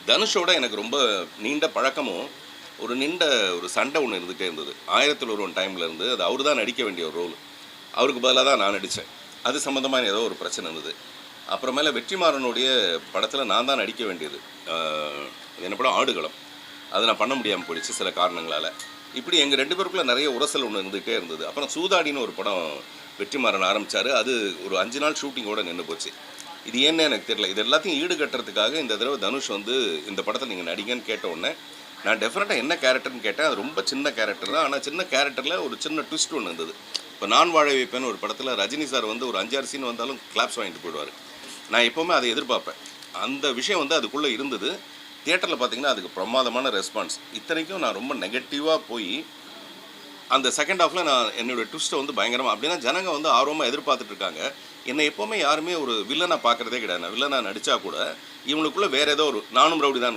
தனுஷோட எனக்கு ரொம்ப நீண்ட பழக்கமும், ஒரு சண்டை ஒன்று இருந்துகிட்டே இருந்தது. 1000ல் ஒருவன் டைம்ல இருந்து அது அவரு தான் நடிக்க வேண்டிய ஒரு ரோல். அவருக்கு பதிலா தான் நான் நடித்தேன். அது சம்மந்தமா ஏதோ ஒரு பிரச்சனை இருந்தது. அப்புறமேல வெற்றிமாறனுடைய படத்தில் நான் தான் நடிக்க வேண்டியது. அது என்ன படம்? ஆடுகளம். அதை நான் பண்ண முடியாமல் போயிடுச்சு சில காரணங்களால். இப்படி எங்கள் 2 பேருக்குள்ள நிறைய உரசல் ஒன்று இருந்துகிட்டே இருந்தது. அப்புறம் சூதாடின்னு ஒரு படம் வெற்றிமாறன் ஆரம்பித்தார். அது ஒரு 5 நாள் ஷூட்டிங்கோடு நின்று போச்சு. இது ஏன்னு எனக்கு தெரியல. இது எல்லாத்தையும் ஈடுகட்டுறதுக்காக இந்த தடவை தனுஷ் வந்து இந்த படத்தில் நீங்கள் நடிங்கன்னு கேட்ட உடனே நான் டெஃபினட்டாக என்ன கேரக்டர்னு கேட்டேன். அது ரொம்ப சின்ன கேரக்டர் தான். ஆனால் சின்ன கேரக்டரில் ஒரு சின்ன ட்விஸ்ட் ஒன்று இருந்தது. இப்போ நான் வாழ வைப்பேன்னு ஒரு படத்தில் ரஜினி சார் வந்து ஒரு 5-6 சீன் வந்தாலும் கிளாப்ஸ் வாங்கிட்டு போயிடுவார். நான் எப்போவுமே அதை எதிர்பார்ப்பேன். அந்த விஷயம் வந்து அதுக்குள்ளே இருந்தது. தியேட்டரில் பார்த்தீங்கன்னா அதுக்கு பிரமாதமான ரெஸ்பான்ஸ். இத்தனைக்கும் நான் ரொம்ப நெகட்டிவாக போய் அந்த செகண்ட் ஹாஃபில் நான் என்னோடய ட்விஸ்ட்டை வந்து பயங்கரமாக அப்படின்னா ஜனங்க வந்து ஆர்வமாக எதிர்பார்த்துட்ருக்காங்க. என்னை எப்போவுமே யாருமே ஒரு வில்லனாக பார்க்குறதே கிடையாது. நான் வில்லனாக நடித்தா கூட இவனுக்குள்ளே வேறு ஏதோ ஒரு நானும் ரவுடி தான்